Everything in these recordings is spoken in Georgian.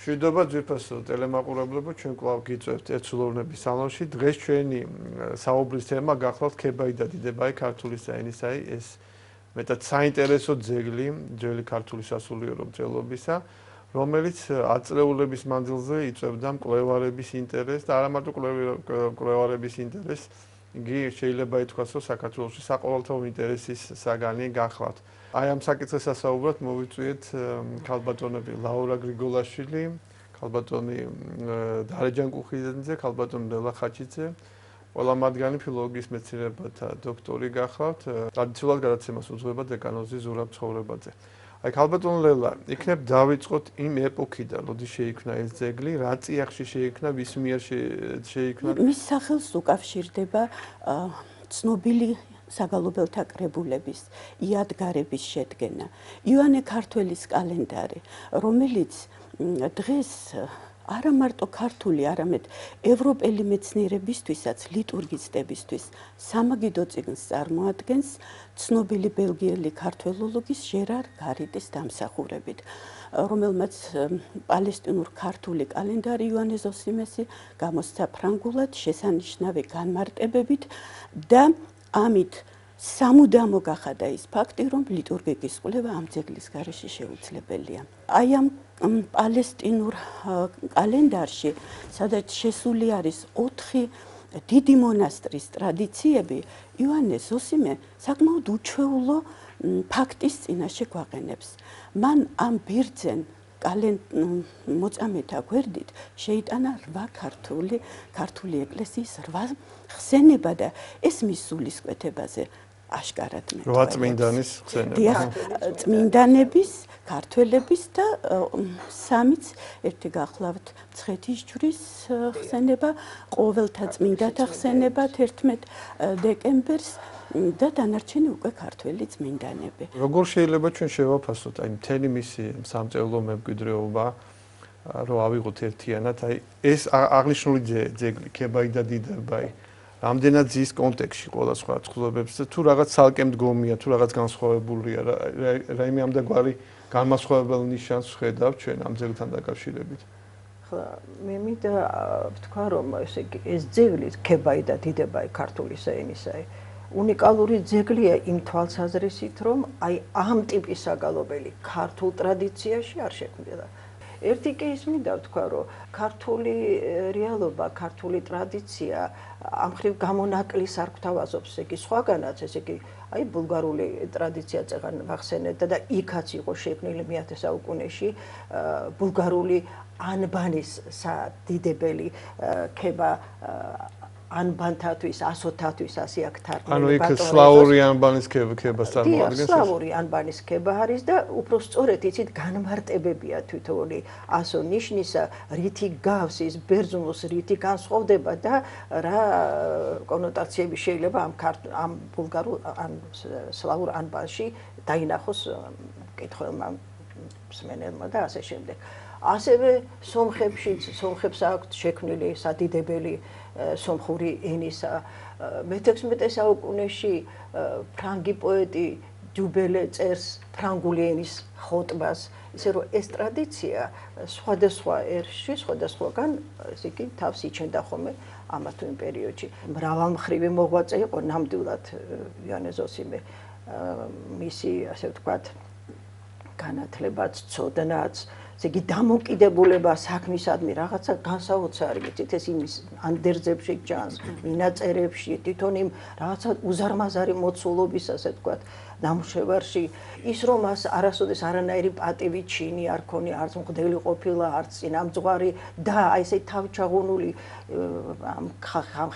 მშვიდობა ძვირფასო ტელემაყურებლებო, ჩვენ კვლავ გიწევთ ერთსულოვნების სალონში. დღეს ჩვენი საუბრის თემა გახლავთ ქებაი და დიდებაი ქართული საენისაი. ეს მეტად საინტერესო ძეგლი ქართული სასულიერო მრეწველობისა, რომელიც ათწლეულების მანძილზე იწვევდა მკვლევარების ინტერესს და არა მარტო მკვლევარების ინტერესს, იგი შეიძლება ითქვას, რომ საქართველოში საყოველთაო ინტერესის საგანი გახლავთ. აი ამ საკითხზე სასაუბრად მოვიწვიეთ ქალბატონები ლაურა გრიგოლაშვილი, ქალბატონი დარეჯან კუხიძე, ქალბატონი ლელა ხაჩიძე, ყველა მათგანი ფილოლოგიის მეცნიერებათა დოქტორი გახლავთ. ტრადიციულად გადაცემას უძღვება დეკანოზი ზურაბ ცხოვრებაძე. აი ქალბატონ ლელა, იქნებ დავიწყოთ იმ ეპოქიდან, როდის შეიქმნა ეს ძეგლი, რა წიაღში შეიქმნა, ვის მიერ შეიქმნა? მის სახელს უკავშირდება ცნობილი საგალობელთა კრებულების იადგარების შედგენა. იოანე ქართველის კალენდარი, რომელიც დღეს არა მარტო ქართული, არამედ ევროპელი მეცნიერებისთვისაც, ლიტურგისტებისთვის სამაგიდო წიგნს წარმოადგენს ცნობილი ბელგიელი ქართველოლოგის ჟერარ გარიტის დამსახურებით, რომელმაც პალესტინურ-ქართული კალენდარი იოანე ზოსიმესი გამოსცა ფრანგულად შესანიშნავი განმარტებებით და ამით სამუდამო გახადა ის ფაქტი, რომ ლიტურგიკის კვლევა ამ ძეგლის გარეშე შეუძლებელია. აი ამ პალესტინურ კალენდარში, სადაც შესული არის 4 დიდი მონასტრის ტრადიციები, იოანე ზოსიმე საკმაოდ უჩვეულო ფაქტის წინაშე გვაყენებს. მან ამ ბერძენ მოწამეთა გვერდით შეიტანა 8 ქართული ეკლესიის 8 ხსენება და ეს მის სულისკვეთებაზე აშკარად მეტყველებს. 8 წმინდანის ხსენება. დიახ, წმინდანების, ქართველების და 3-იც, ერთი გახლავთ მცხეთის ჯვრის ხსენება, ყოველთა წმინდათა ხსენება 11 დეკემბერს და დანარჩენი უკვე ქართველი წმინდანები. როგორ შეიძლება ჩვენ შევაფასოთ აი მთელი მისი სამწეულო მემკვიდრეობა, რომ ავიღოთ ერთიანად, აი ეს აღნიშნული ძეგლი ქებაი და დიდებაი რამდენად ზის კონტექსტში ყველა სხვა ცხოველებებს თუ რაღაც ცალკე მდგომია, თუ რაღაც განსხვავებულია, რაიმე ამდაგვარი განმასხვავებელ ნიშანს ვხედავ ჩვენ ამ ძეგლთან დაკავშირებით. ხლა მე მინდა ვთქვა, რომ ეს ძეგლი ქებაი და დიდებაი ქართული საენისაი უნიკალური ძეგლია იმ თვალსაზრისით, რომ აი ამ ტიპის საგალობელი ქართულ ტრადიციაში არ შექმნილა. ერთი კი ის მინდა ვთქვა, რომ ქართული რეალობა, ქართული ტრადიცია ამ ხრივ გამონაკლისს არ გვთავაზობს, იგი სხვაგანაც, ესე იგი, აი ბულგარული ტრადიცია წეგან ვახსენებდა და იქაც იყო შექმნილი მე-10 საუკუნეში ბულგარული ანბანის სადიდებელი ქება ანბანთათვის, ასოთათვის ასე აქ თარგმნილი. ანუ იქ სლავური ანბანის ქებას წარმოადგენს. სლავური ანბანის ქება არის და უფრო სწორედ იცით განმარტებებია თვითონი ასო ნიშნისა, რითი გავს ის ბერძნულს, რითი განსხვავდება და რა კონოტაციები შეიძლება ამ ბულგარულ ან სლავურ ანბანში დაინახოს მკითხველმა მსმენელმა და ასე შემდეგ. ასევე სომხებს აქვთ შექმნილი სადიდებელი სომხური ენისა. მე-16 საუკუნეში ფრანგი პოეტი ჯუბელე წერს ფრანგული ენის ხოტბას, ისე რომ ეს ტრადიცია სხვადასხვა ერში, სხვადასხვაგან ესე იგი თავს იჩენდა ხოლმე ამა თუ იმ პერიოდში. მრავალმხრივი მოღვაწე იყო ნამდვილად იოანე ზოსიმე, მისი ასე ვთქვათ განათლებაც, ცოდნაც, ესე იგი დამოკიდებულება საქმისადმი რაღაცა განსაოცარი, იცით ეს იმის ანდერძებში ჩანს, მინაწერებში, თვითონ იმ რაღაცა უზარმაზარი მოცულობის ასე ვთქვათ ნამუშევარში, ის რომ მას არასოდეს არანაირი პატივი ჩინი არ ქონია, არც მღვდელი ყოფილა, არც წინამძღვარი და აი ესე თავჩაღუნული ამ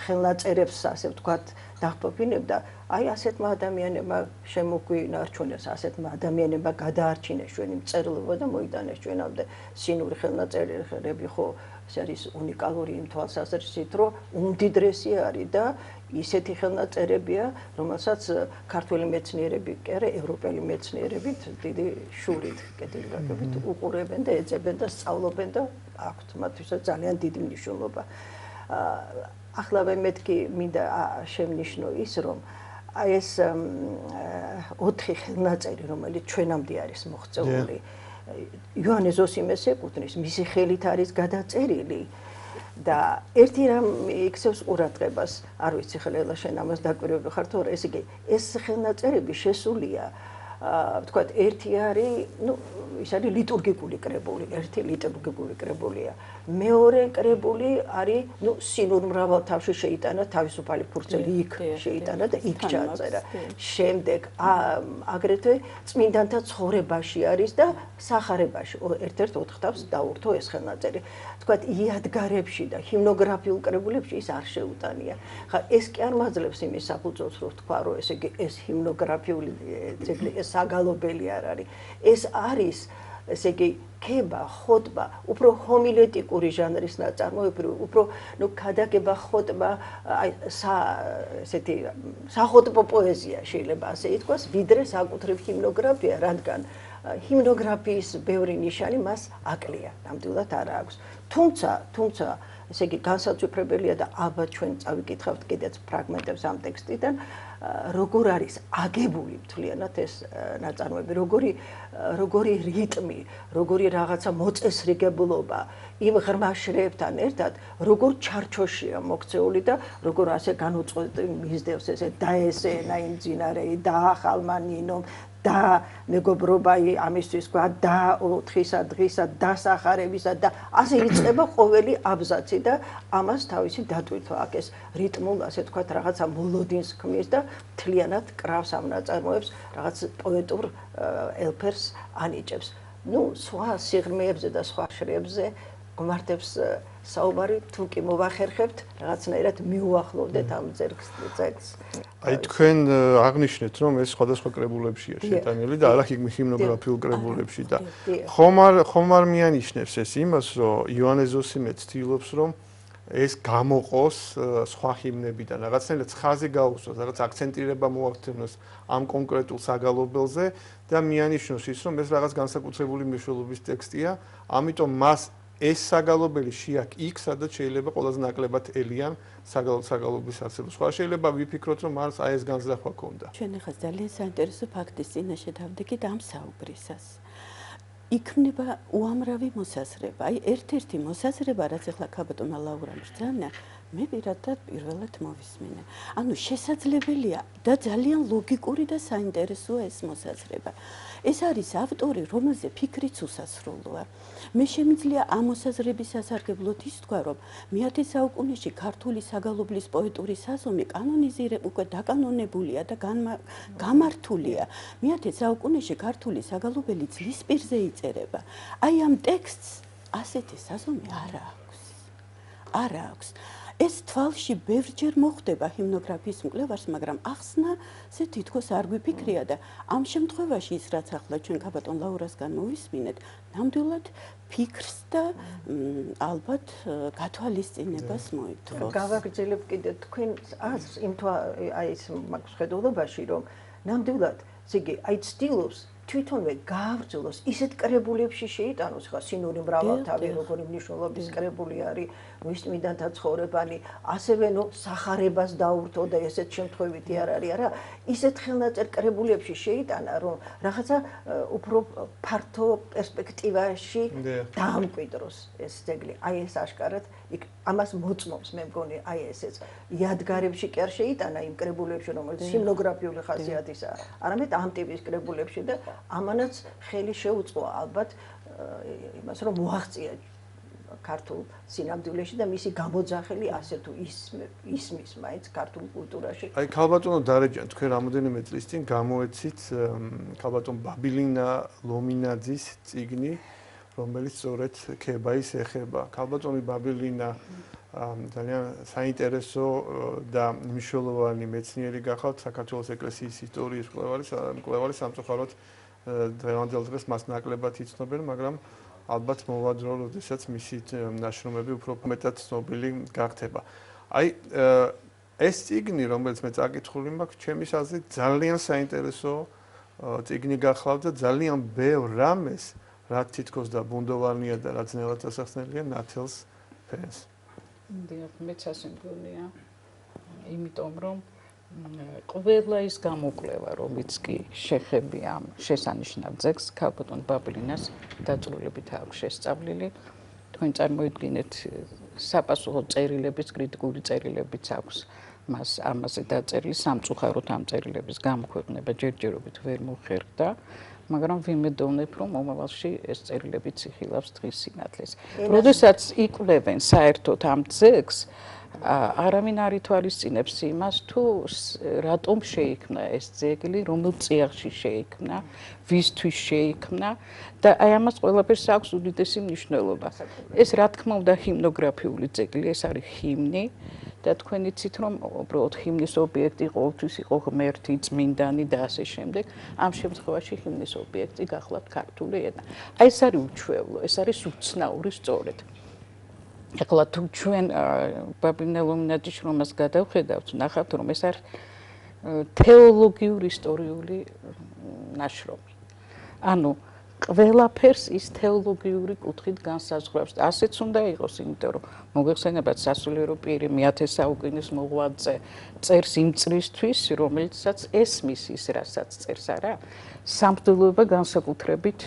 ხელნაწერებს ასე ვთქვათ დაჰპოფინებდა, აი ასეთმა ადამიანებმა შემოგვინარჩუნეს, ასეთმა ადამიანებმა გადაარჩინეს ჩვენი მწერლობა და მოიტანეს ჩვენამდე სინური ხელნაწერები, ხო ეს არის უნიკალური იმ თვალსაზრისით, რომ უმდიდრესი არის და ისეთი ხელნაწერებია, რომელსაც ქართველი მეცნიერები, კი არა, ევროპელი მეცნიერებით დიდი შურით, კეთილგაგებით უყურებენ და ეძებენ და სწავლობენ და აქვთ მათთვის ძალიან დიდი მნიშვნელობა. ახლა მეთქი მინდა შემნიშნო ის, რომ აი ეს 4 ხელნაწერი, რომელიც ჩვენამდე არის მოღწეული, იოანე ზოსიმეს ეკუთვნის, მისი ხელით არის გადაწერილი და ერთი რამ იქცევს ყურადღებას, არ ვიცი ხელელა შენ ამას დაკვირვებული ხარ თუ არა, ესე იგი ეს ხელნაწერები შესულია ვთქვათ, ერთი არის, ის არის ლიტურგიკული კრებული, ერთი ლიტურგიკული კრებულია. მეორე კრებული არის, სინურ მრავალთავში შეიტანა თავისუფალი ფურცელი იქ შეიტანა და იქ ჩაწერა. შემდეგ აგრეთვე წმინდანთა ცხოვრებაში არის და სახარებაში ერთ-ერთ 4 თავს დაურთო ეს ხელნაწერი. ვთქვათ, იადგარებში და ჰიმნოგრაფიულ კრებულებში ის არ შეუტანია. ხა ეს კი არ მაძლევს იმის საფუძველს, რომ თქვა, რომ ესე იგი ეს ჰიმნოგრაფიული ძეგლი ეს საგალობელი არ არის. ეს არის ესე იგი ქება, ხოტბა, უფრო ჰომილეტიკური ჟანრის ნაწარმოები, უფრო ქადაგება, ხოტბა, ესეთი სახოტბო პოეზია შეიძლება ასე ითქვას, ვიდრე საკუთრივ ჰიმნოგრაფია, რადგან ჰიმნოგრაფიის ბევრი ნიშანი მას აკლია, ნამდვილად არ აქვს. თუმცა ესე იგი განსაცვიფრებელია და ალბათ ჩვენ წავიკითხავთ კიდეც ფრაგმენტებს ამ ტექსტიდან, როგორ არის აგებული მთლიანად ეს ნაწარმოები, როგორი რიტმი, როგორი რაღაცა მოწესრიგებლობა იმ ღრმა შრეებთან ერთად, როგორ ჩარჩოშია მოქცეული და როგორ ასე განუწყვეტ მისდევს ესე დაესენა იმ ძინარეი, დაახალმა ნინომ, და მეგობრობა ამისთვის თქვა და ოთხისა დღისა დასახარებისა და ასე იწყება ყოველი აბზაცი და ამას თავისი დატვირთვა აქ ეს რიტმულ ასე თქვა რაღაცა მოლოდინს ქმნის და მთლიანად კრავს ამ ნაწარმოებს რაღაც პოეტურ ელფერს ანიჭებს. სხვა სიღრმეებზე და სხვა შრეებზე გვმართებს საუბარი, თუ კი მოვახერხებთ, რაღაცნაირად მიუახლოვდეთ ამ ძეგლს. აი თქვენ აღნიშნეთ, რომ ეს სხვადასხვა კრებულებშია შეტანილი და არა ჰიმნოგრაფიულ კრებულებში და ხომ არ მიანიშნებს ეს იმას, რომ იოანე ზოსიმე ცდილობს, რომ ეს გამოყოს სხვა ჰიმნებიდან, რაღაცნაირად ხაზი გაუსვას, რაღაც აქცენტირება მოახდინოს ამ კონკრეტულ საგალობელზე და მიანიშნოს ის, რომ ეს რაღაც განსაკუთრებული მნიშვნელობის ტექსტია, ამიტომ მას ეს საგალობელი შეაქ იქ, სადაც შეიძლება ყველაზე ნაკლებად ელიან საგალობის არსებობას. სხვა შეიძლება ვიფიქროთ, რომ მას აი ეს განზრახვა ქონდა. ჩვენ ახლა ძალიან საინტერესო ფაქტის წინაშე დავდგით ამ საუბრისას. იქმნება უამრავი მოსაზრება. აი ერთ-ერთი მოსაზრება, რაც ახლა ქაბატონმა ლაურამ ბრძანა, მე პირველად მოვისმინე. ანუ შესაძლებელია და ძალიან ლოგიკური და საინტერესოა ეს მოსაზრება. ეს არის ავტორი, რომელზე ფიქრიც უსასრულოა. მე შემიძლია ამ მოსაზრების სასარგებლოდ ის თქვა, რომ მე-10 საუკუნეში ქართული საგალობლის პოეტური საზომი უკვე დაკანონებულია და გამართულია. მე-10 საუკუნეში ქართული საგალობელი ძლის პირზე იწერება. აი ამ ტექსტს ასეთი საზომი არ აქვს. ეს თვალში ბევრჯერ მოხდება ჰიმნოგრაფიის მკვლევარს, მაგრამ ახსნაზე თითქოს არ გვიფიქრია და ამ შემთხვევაში ის რაც ახლა ჩვენ ქაბატონ ლაურასგან მოვისმინეთ, ნამდვილად ფიქრს და ალბათ გათვალისწინებას მოითხოვს. გავაგრძელებ კიდე თქვენ აზრს იმ აი ეს მაქვს ხედულობაში, რომ ნამდვილად ზიგი აი ცდილობს თვითონვე გააბრძოლოს ისეთ კრებულებში შეიტანოს ხა სინური მრავალთავი როგორი მნიშვნელობის კრებული არის მისმინდანთა ცხოვრებანი ასევე სახარებას დაურთო და ესეთ შემთხვევითი არ არის არა ისეთ ხელნაწერ კრებულებში შეიტანა რომ რაღაცა უფრო ფართო პერსპექტივაში დაამკვიდროს ეს ძეგლი აი ეს აშკარად ამას მოწმობს მე მგონი აი ესეც იადგარებში კი არ შეიტანა იმ კრებულებში რომელიც ჰიმნოგრაფიული ხასიათისაა არამედ ამ ტიპის კრებულებში და ამანაც ხელი შეუწყო ალბათ იმას რომ მოაღწია ქართულ სინამდვილეში და მისი გამოძახილი ასე თუ ისმის მაინც ქართულ კულტურაში. აი ქალბატონო დარეჯან თქვენ რამოდენიმე წლის წინ გამოეცით ქალბატონ ბაბილინა ლომინაძის წიგნი რომელიც სწორედ ქებაის ეხება. ქალბატონი ბაბილინა ძალიან საინტერესო და მნიშვნელოვანი მეცნიერი გახავთ საქართველოს ეკლესიის ისტორიის მკვლევარი სამწუხაროდ დღევანდელ დღეს მას ნაკლებად იცნობენ, მაგრამ ალბათ მოვა დრო, როდესაც მისი ნაშრომები უფრო მეტად ცნობილი გახდება. აი ეს წიგნი, რომელიც მე წაკითხული მაქვს, ჩემის აზრით ძალიან საინტერესო წიგნი გახლავთ და ძალიან ბევრ რამეს, რაც თითქოს და ბუნდოვანია და რაც ნელად ასახსნელია, ნათელს ფენს. მეც ასე მგონია. იმიტომ რომ ყველა ის გამოკვლევა, რომელიც კი შეხები ამ შესანიშნავ ძეგლს, ქალბატონ ბაბლინას დაწვრილებით აქვს შესწავლილი. თქვენ წარმოიდგინეთ, საპასუხო წერილებიც, კრიტიკული წერილებიც აქვს მას ამაზე დაწერილი, სამწუხაროდ ამ წერილების გამოქვეყნება ჯერჯერობით ვერ მოხერხდა, მაგრამ ვიმედოვნებ, რომ მომავალში ეს წერილებიც იხილავს დღის სინათლეს. როდესაც იკვლევენ საერთოდ ამ ძეგლს, არავინ არ ითვალისწინებს იმას, თუ რატომ შეიქმნა ეს ძეგლი, რომელ წიაღში შეიქმნა, ვისთვის შეიქმნა და აი ამას ყველაფერს აქვს უდიდესი მნიშვნელობა. ეს რა თქმა უნდა ჰიმნოგრაფიული ძეგლი, ეს არის ჰიმნი და თქვენ იცით, რომ უბრალოდ ჰიმნის ობიექტი ყოველთვის იყო ღმერთი, წმინდანი და ასე შემდეგ. ამ შემთხვევაში ჰიმნის ობიექტი გახლავთ ქართული ენა. აი ეს არის უჩვეულო, ეს არის უცნაური სწორედ. ეხლა თუ ჩვენ ბაბილონელოვინაძის შრომას გადავხედავთ, ნახავთ, რომ ეს არის თეოლოგიური ისტორიული ნაშრომი. ანუ ყველაფერს ის თეოლოგიური კუთხით განსაზღვრავს. ასეც უნდა იყოს, იმიტომ რომ მოგეხსენებათ სასულიერო პირი მე-10 საუკუნის მოღვაწე წერს იმ წრისთვის, რომელიცაც ესმის ის, რასაც წერს, არა? სამღვდელოება განსაკუთრებით,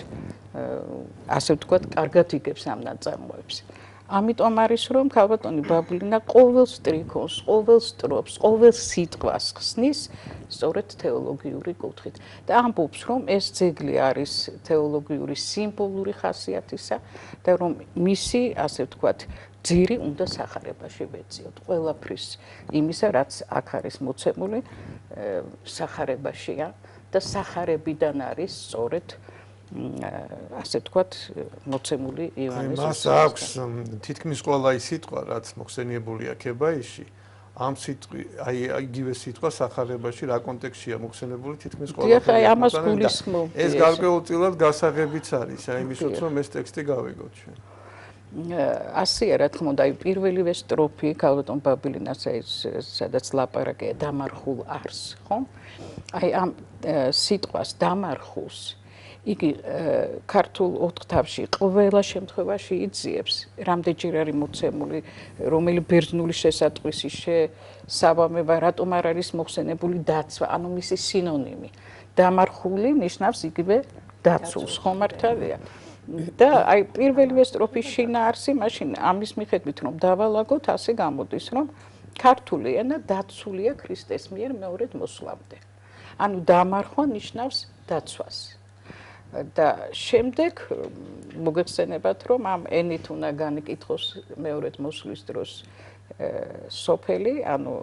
ასე ვთქვათ, კარგად იგებს ამ ნაწარმოებს. ამიტომ არის რომ ქალბატონი ბაბლინა ყოველ სტრიქონს, ყოველ სტროფს, ყოველ სიტყვას ხსნის სწორედ თეოლოგიური კუთხით და ამბობს რომ ეს ძეგლი არის თეოლოგიური სიმბოლური ხასიათისა და რომ მისი, ასე ვთქვათ, ძირი უნდა სახარებაში ვეციოთ. ყველაფრის იმისა, რაც აქ არის მოცემული, სახარებაშია და სახარებიდან არის სწორედ ასე ვთქვათ, მოცემული ივანეს. მას აქვს თითქმის ყველა ის სიტყვა, რაც მოხსენიებულია ქებაიში, ამ სიტყვი, აი იგივე სიტყვა სახარებაში რა კონტექსტშია მოხსენებული თითქმის ყველა. დიახ, აი ამას გულისხმობ. ეს გარკვეულწილად გასაღებიც არის, აი იმისათვის რომ ეს ტექსტი გავიგოთ ჩვენ. ასეა რა თქმა უნდა, აი პირველივე სტროფი ქალბატონ ბაბილინას ეს სადაც ლაპარაკია დამარხულ არს, ხო? აი ამ სიტყვას დამარხულს იგი ქართულ ოთხთავში ყველა შემთხვევაში იძიებს, რამდენჯერ არის მოცემული, რომელი ბერძნული შესატყვისი შესაბამება, რატომ არ არის მოხსენებული დაცვა, ანუ მისი სინონიმი. დამარხული ნიშნავს იგივე დაცულს, ხო მართალია? და აი პირველივე სტროფის შინაარსი, მაშინ ამის მიხედვით რომ დავალაგოთ, ასე გამოდის, რომ ქართული ენა დაცულია ქრისტეს მიერ მეორედ მოსვლამდე. ანუ დამარხვა ნიშნავს დაცვას. და შემდეგ მოგეხსენებათ, რომ ამ ენით უნდა განიკითხოს მეორედ მოსვლის დროს სოფელი, ანუ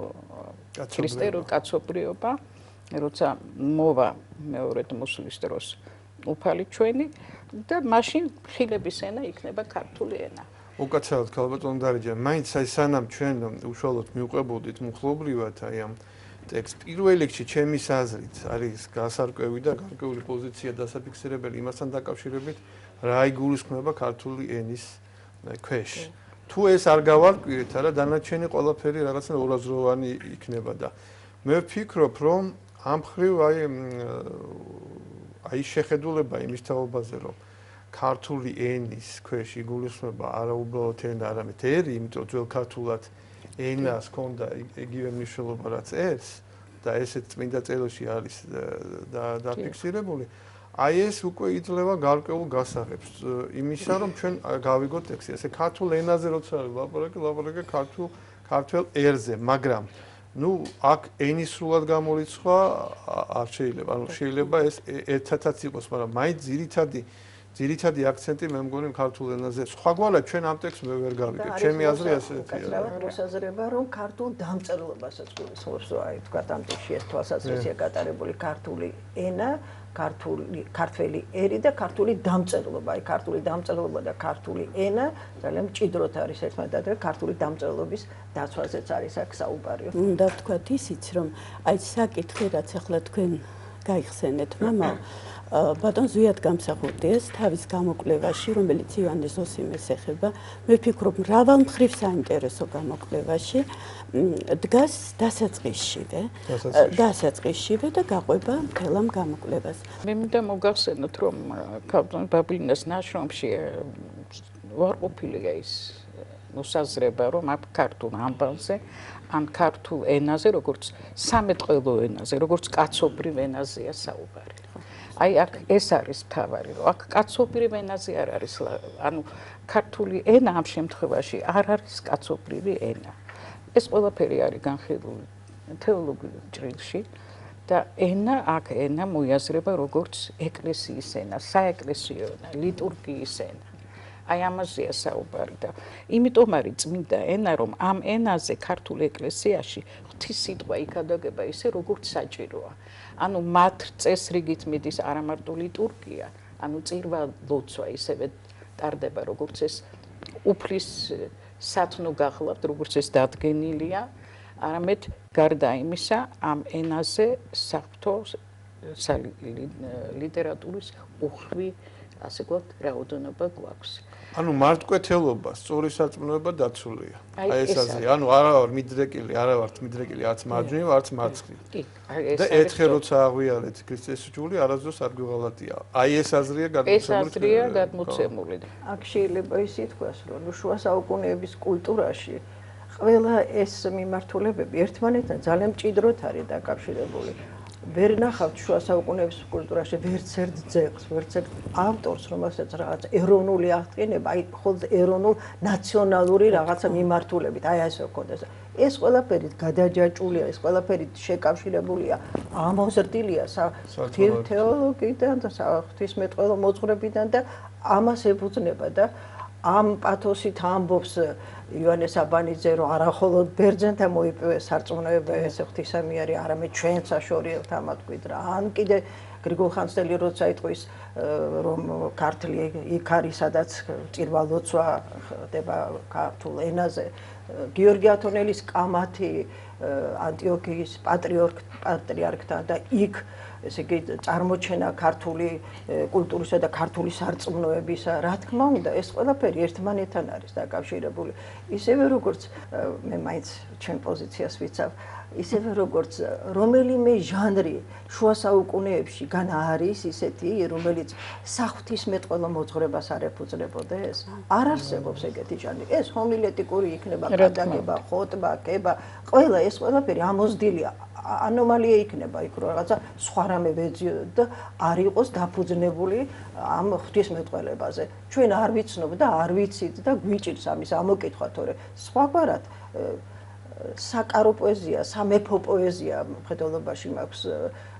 ქრისტე კაცობრიობა, როცა მოვა მეორედ მოსვლის დროს უფალი ჩვენი და მაშინ ხილების ენა იქნება ქართული ენა. უკაცრავად ქალბატონ დარიჯა, მაინც აი სანამ ჩვენ უშუალოდ მივყვებოდით მუხლობრივად აი ამ ტექსტ პირველ რიგში ჩემის აზრით არის გასარკვევი და გარკვეული პოზიცია დასაფიქსირებელი იმასთან დაკავშირებით რა იგულისხმება ქართული ენის ქვეშ. თუ ეს არ გავარკვიეთ, არა დანარჩენი ყველაფერი რაღაცა ორაზროვანი იქნება და მე ვფიქრობ, რომ ამ მხრივ აი შეხედულება იმის თაობაზე, რომ ქართული ენის ქვეშ იგულისხმება არა უბრალოდ ენა, არამედ ერი, იმიტომ ძველ ქართულად ენას ჰქონდა იგივე მნიშვნელობა რაც ეს და ესეც წმინდა წერილში არის დაფიქსირებული. აი ეს უკვე იძლევა გარკვეულ გასაღებს იმისა, რომ ჩვენ გავიგოთ ტექსტი. ესე ქართულ ენაზე როცა ლაპარაკი ქართულ ერზე, მაგრამ ნუ აქ ენის სრულად გამორიცხვა არ შეიძლება. ანუ შეიძლება ეს ერთადაც იყოს, მაგრამ მაინც ძირითადი აქცენტი მე მგონი ქართულ ენაზე. სხვაგვარად ჩვენ ამ ტექსტს მე ვერ გავიგებ. ჩემი აზრი ასეთია. მოსაზრება რომ ქართულ დამწერლობასაც გულისხმობს, აი თქვა ამ ტექსტში ეს თვალსაზრისია გატარებული ქართული ენა, ქართველი ერი და ქართული დამწერლობა. აი ქართული დამწერლობა და ქართული ენა ძალიან მჭიდროდ არის ერთმანეთთან და ქართული დამწერლობის დაცვაზეც არის აქ საუბარი. უნდა ვთქვათ ისიც, რომ აი საკითხი რაც ახლა თქვენ გაიხსენეთ, მამა ბატონ ზვიად გამსახურდიას თავის გამოკვლევაში, რომელიც ივანე ზოსიმეს ეხება, მე ვფიქრობ, მრავალ მხრივ საინტერესო გამოკვლევაში დგას დასაწყისშივე და გაყვება მთელ ამ გამოკვლევას. მე მინდა მოგახსენოთ, რომ ქალბატონ ბაბილინას ნაშრომში უარყოფილია ის მოსაზრება, რომ აქ ქართულ ამბავზე, ან ქართულ ენაზე, როგორც სამეთყველო ენაზე, როგორც კაცობრივ ენაზეა საუბარი. აი აქ ეს არის მთავარი, რომ აქ კაცობრივ ენაზე არ არის, ანუ ქართული ენა ამ შემთხვევაში არ არის კაცობრივი ენა. ეს ყველაფერი არის განხილული თეოლოგიურ ჭრილში და ენა მოიაზრება როგორც ეკლესიის ენა, საეკლესიო ენა, ლიტურგიის ენა. აი ამაზეა საუბარი და იმიტომ არის წმინდა ენა, რომ ამ ენაზე ქართულ ეკლესიაში ღვთის სიტყვა იქადაგება ისე, როგორც საჭიროა. ანუ მათ წესრიგით მიდის არა მარტო ლიტურგია, ანუ წირვა ლოცვა ისევე ტარდება, როგორც ეს უფლის სათნო გახლავთ, როგორც ეს დადგენილია, არამედ გარდა იმისა, ამ ენაზე საღვთო ლიტერატურის უხვი, ასე ვთქვათ, რაოდენობა გვაქვს. ანუ მარტკვეთელობა, სწორი სარწმუნოება დაცულია. აი ეს აზრი. ანუ არა ვარ მიდრეკილი, არც მარჯვნივ, არც მარცხნივ. კი, აი ეს და ერთხელ როცა აღვიარეთ ქრისტეს ჯული, არასდროს არ გვიღალატია. აი ეს აზრია გადმოცემული. აქ შეიძლება ის ითქვას, რომ შუა საუკუნეების კულტურაში ყველა ეს მიმართულებები ერთმანეთთან ძალიან მჭიდროდ არის დაკავშირებული. ვერ ნახავთ შუა საუკუნეების კულტურაში ვერც ერთ ძეგლს, ვერც ერთ ავტორს, რომელსაც რაღაც ეროვნული აღდგენება, აი ხოლმე ეროვნულ ნაციონალური რაღაცა მიმართულებით, აი ასე ვქონდეს. ეს ყველაფერი გადაჯაჭულია, ეს ყველაფერი შეკავშირებულია, ამოზრდილია თეოლოგიიდან და ღვთისმეტყველო მოძღვრებიდან და ამას ეფუძნება და ამ პათოსით ამბობს ივანე საბანიძე, რომ არახოლოდ ბერძენთა მოიპოვეს სარწმუნოება ეს ღვთისამიარი, არამედ ჩვენ საშორიელთ ამათქვით რა. ან კიდე გრიგოლ ხანძთელი როცა იტყვის, რომ ქართლი იქ არის, სადაც წირვა ლოცვა ხდება ქართულ ენაზე, გიორგი ათონელის კამათი ანტიოქიის პატრიარქთან და იქ ესე იგი წარმოჩენა ქართული კულტურისა და ქართული სარწმუნოებისა, რა თქმა უნდა, ეს ყველაფერი ერთმანეთთან არის დაკავშირებული. ისევე როგორც მე მაინც ჩემ პოზიციას ვიცავ, ისევე როგორც რომელიმე ჟანრი შუა საუკუნეებში გან არის ისეთი, რომელიც საღვთისმეტყველო მოძღვრებას არ ეფუძნებოდეს, არ არსებობს ეგეთი ჟანრი. ეს ჰომილეტიკური იქნება, გადაგება, ხოტბა, კება, ყველა ეს ყველაფერი ამოზრდილია. ანომალია იქნება იქ რომ რაღაცა სხვა რამე ვეძიოთ და არ იყოს დაფუძნებული ამ ღვთისმეტყველებაზე. ჩვენ არ ვიცნობ და არ ვიცით და გვიჭირს ამის ამოკითხვა, თორე სხვაგვარად საკარო პოეზია, სამეფო პოეზია მხედველობაში მაქვს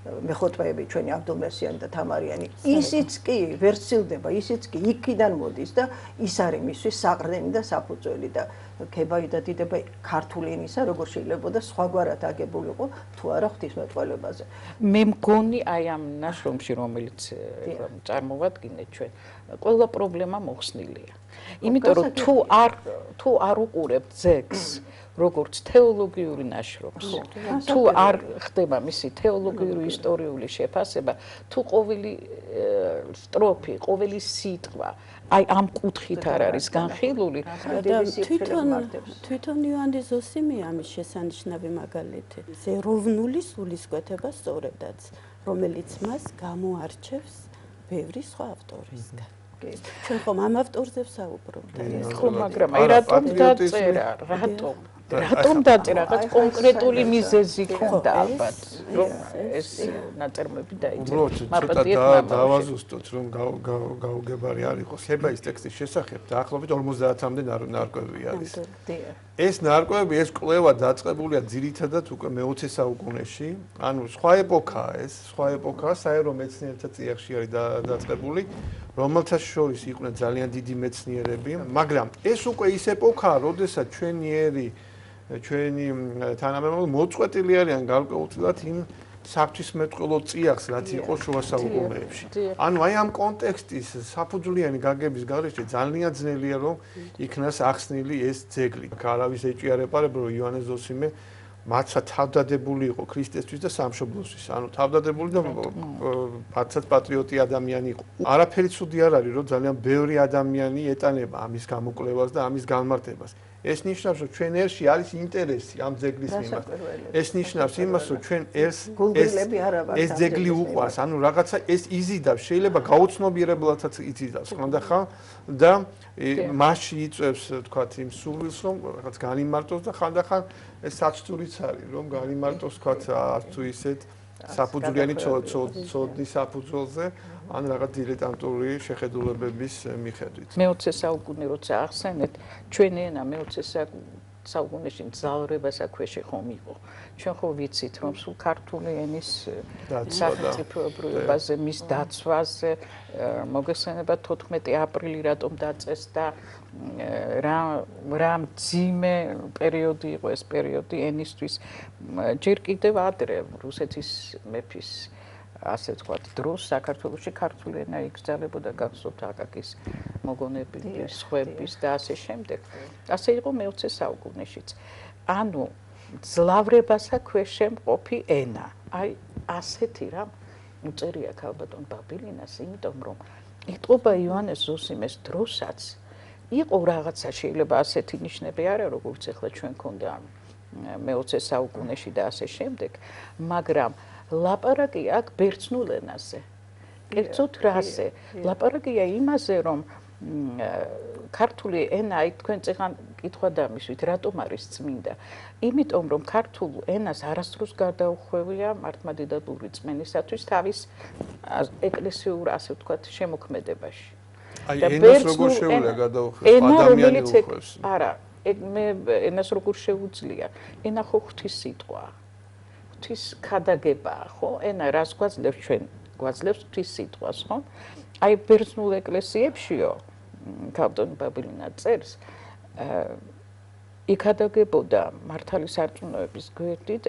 მეხოთბეები ჩვენი აბდულმესიანი და თამარიანი. ისიც კი ვერ სცილდება, ისიც კი იქიდან მოდის და ის არის მისთვის საყრდენი და საფუძველი და ქებაი და დიდება ქართული ენისა, როგორ შეიძლება და სხვაგვარად აგებულიყო თუ არა ღვთისმეტყველებაზე. მე მგონი აი ამ ნაშრომში, რომელიც წარმოვადგინეთ ჩვენ, ყველა პრობლემა მოხსნილია. იმიტომ რომ თუ არ უყურებთ ძეგლს როგორც თეოლოგიური ნაშრომს, თუ არ ხდება მისი თეოლოგიური ისტორიული შეფასება, თუ ყოველი სტროფი, ყოველი სიტყვა აი ამ კუთხით არ არის განხილული და თვითონ იოანე ზოსიმი ამის შესანიშნავი მაგალითი. ეროვნული სულისკვეთება სწორედაც, რომელიც მას გამოარჩევს ბევრი სხვა ავტორისგან. ჩვენ ხომ ამ ავტორზე ვსაუბრობთ. ხო, მაგრამ აი რატომ დაწერა? რატომ დაწერა? რაღაც კონკრეტული მიზეზი ჰქონდა ალბათ, რომ ეს ნაწარმოები დაიწერა. მაპატიეთ დავაზუსტოთ, რომ გაუგებარი არ იყოს. ხებაის ტექსტის შესახებ დაახლოებით 50-მდე ნარკვევი არის. ეს ნარკვევები, ეს კვლევა დაწყებულია ძირითადად უკვე მე-20 საუკუნეში. ანუ სხვა ეპოქაა ეს, სხვა ეპოქაა, საერო მეცნიერთა წიაღში არის დაწყებული, რომელთა შორის იყვნენ ძალიან დიდი მეცნიერები, მაგრამ ეს უკვე ის ეპოქაა, როდესაც ჩვენი თანამემამულე მოწყვეტილი არიან გარკვეულწილად იმ საღვთისმეტყველო წიაღს, რაც იყო შუა საუკუნეებში. ანუ აი ამ კონტექსტის საფუძვლიანი გაგების გარეშე ძალიან ძნელია რომ იქნას ახსნილი ეს ძეგლი. არავის ეჭიარება, რომ იოანე ზოსიმე მათსა თავდადებული იყო ქრისტესთვის და სამშობლოსთვის. ანუ თავდადებული და მათსაც პატრიოტი ადამიანი იყო. არაფერი ცუდი არ არის, რომ ძალიან ბევრი ადამიანი ეტანება ამის გამოკვლევას და ამის განმარტებას. ეს ნიშნავს, რომ ჩვენ ერში არის ინტერესი ამ ძეგლის მიმართ. ეს ნიშნავს იმას, რომ ჩვენ ეს ძეგლი უყვარს, ანუ რაღაცა ეს იზიდავს, შეიძლება გაუცნობიერებლადაც იზიდავს ხანდახან და მასში იწევს, თქვათ, იმ სურვილს, რომ რაღაც განიმარტოს და ხანდახან ეს საჭდურიც არის, რომ განიმარტოს, თქვათ, არც თუ ისეთ საფუძვლიანი ცოდნის საფუძველზე, ან რაღაც დილეტანტური შეხედულებების მიხედვით. მე-20 საუკუნე როცა ახსენეთ, ჩვენი ენა მე-20 საუკუნეში მძლავრებასა ქვეშე ხომ იყო. ჩვენ ხო ვიცით, რომ სულ ქართული ენის სახელმწიფოებრივებაზე, მის დაცვაზე მოგეხსენება 14 აპრილი რატომ დაწეს და რა მძიმე პერიოდი იყო ეს პერიოდი ენისთვის. ჯერ კიდევ ადრე რუსეთის მეფის ასე ვთქვათ, დროს საქართველოში ქართული ენა იკრძალებოდა გახსოვთ აკაკის მოგონების, სხვების და ასე შემდეგ. ასე იყო მე-20 საუკუნეშიც. ანუ ძლავრებასა ქვეშე მყოფი ენა. აი ასეთი რამ უწერია ქალბატონ ბაბილინას, იმიტომ რომ იტყობა იოანეს ზოსიმეს დროსაც იყო რაღაცა შეიძლება ასეთი ნიშნები არა, როგორც ახლა ჩვენ ქონდა მე-20 საუკუნეში და ასე შემდეგ, მაგრამ ლაპარაკია აქ ბერძნულ ენაზე. კერძოდ რაზე? ლაპარაკია იმაზე, რომ ქართული ენა, აი თქვენ წეგან კითხვა დამისვით, რატომ არის წმინდა? იმიტომ რომ ქართულ ენას არასდროს გადაუხვევია მართლმადიდებლური რწმენისათვის თავის ეკლესიურ, ასე ვთქვათ, შემოქმედებაში. აი ენას როგორ შეუძლია გადაუხვევას? ადამიანი უხვევს. არა, მე ენას როგორ შეუძლია? ენა ხო ღვთის სიტყვაა. ღვთის ქადაგებაა, ხო? ენა რას გვაძლევს ჩვენ? გვაძლევს ღვთის სიტყვას, ხო? აი ბერძნულ ეკლესიებშიო, ქალბატონ ბაბილინა წერს, იქადაგებოდა მართალი სარწმუნოების გვერდით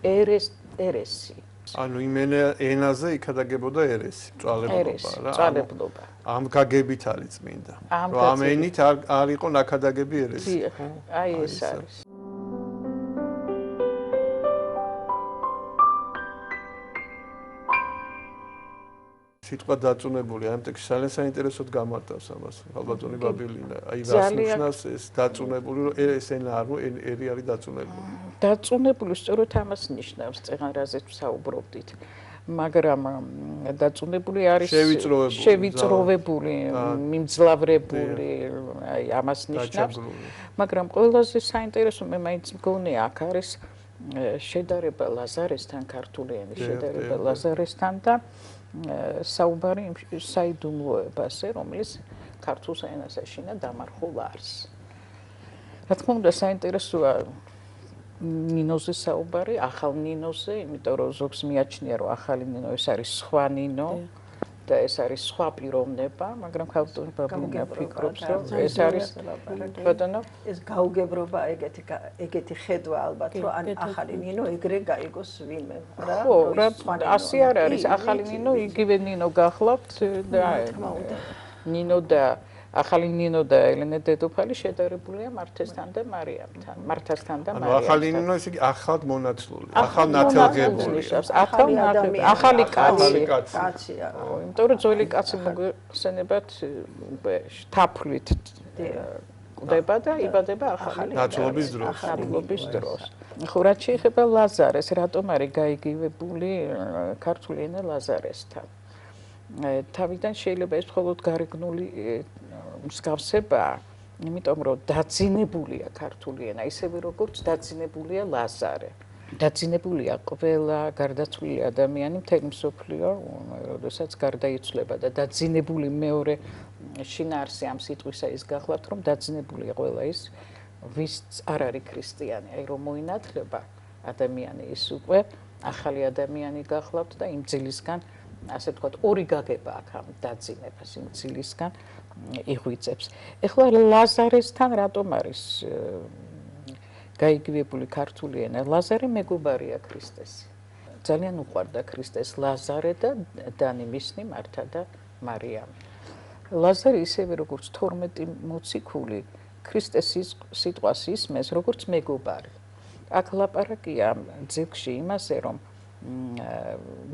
ერესი. ანუ იმ ენაზე იქადაგებოდა ერესი, მწვალებლობა რა. მწვალებლობა. ამ გაგებით არის წმინდა. რომ ამ ენით არ იყო ნაქადაგები ერესი. აი ეს არის. სიტყვა დაწუნებული, ამ ტექსტში ძალიან საინტერესოდ გამარტავს ამას ქალბატონი ბაბილინა. აი რას ნიშნავს ეს დაწუნებული, რომ ეს ენა არ ერი არის დაწუნებული. დაწუნებული სწორედ ამას ნიშნავს, წეგან რაზეც ვსაუბრობდით. მაგრამ დაწუნებული არის შევიწროვებული, მიმძლავრებული, აი ამას ნიშნავს. მაგრამ ყველაზე საინტერესო მე მაინც მგონი აქ არის შედარება ლაზარესთან, ქართული ენის შედარება ლაზარესთან და საუბარი საიდუმლოებაზე, რომელიც ქართულ ენას ეშინა დამარხულ არს. რა თქმა უნდა, საინტერესოა ნინოზე საუბარი, ახალ ნინოზე, იმიტომ რომ ზოგს მიაჩნია, რომ ახალი ნინო ეს არის სხვა ნინო და ეს არის სხვა პიროვნება, მაგრამ ქალბატონი ბაბილინა ფიქრობს, რომ ეს არის ბატონო, ეს გაუგებრობა ეგეთი ხედვა ალბათ, რომ ან ახალი ნინო ეგრე გაიგოს ვინმე, რა. ხო, რა, ასე არ არის, ახალი ნინო იგივე ნინო გახლავთ და ნინო და ახალი ნინო და ელენე დედოფალი შედარებულია მართესთან და მარიამთან, მართასთან და მარიამთან. ახალი ნინო ესე იგი ახალ მონაცვლული, ახალ ნათელღებული. ახალი კაცი. კაცია. იმიტომ რომ ძველი კაცი მოგხსენებათ თაფლით კვდება და იბადება ახალი ნათლობის დროს. ნათლობის დროს. ხო, რაც შეეხება ლაზარეს, რატომ არის გაიგივებული ქართული ენა ლაზარესთან? თავიდან შეიძლება ეს მხოლოდ გარეგნული მსგავსებაა, იმიტომ რომ დაძინებულია ქართული ენა, ისევე როგორც დაძინებულია ლაზარე. დაძინებულია ყველა გარდაცვლილი ადამიანი მთელი მსოფლიო, როდესაც გარდაიცვლება და დაძინებული მეორე შინაარსი ამ სიტყვისა ის გახლავთ, რომ დაძინებულია ყველა ის, ვის არ არის ქრისტიანი, აი რომ მოინათლება ადამიანი ის უკვე ახალი ადამიანი გახლავთ და იმ ძილისგან ასე ვთქვათ, ორი გაგება აქვს ამ დაძინებას, იმ ძილისგან იღვიწებს. ეხლა ლაზარესთან რატომ არის გაიგივებული ქართული ენა? ლაზარე მეგობარია ქრისტეს. ძალიან უყვარდა ქრისტეს ლაზარე და დანი მისნი მართა და მარიამი. ლაზარე ისევე როგორც 12 მოციქული ქრისტეს სიტყვას ისმენს როგორც მეგობარი. აქ ლაპარაკია ძეგლში იმაზე, რომ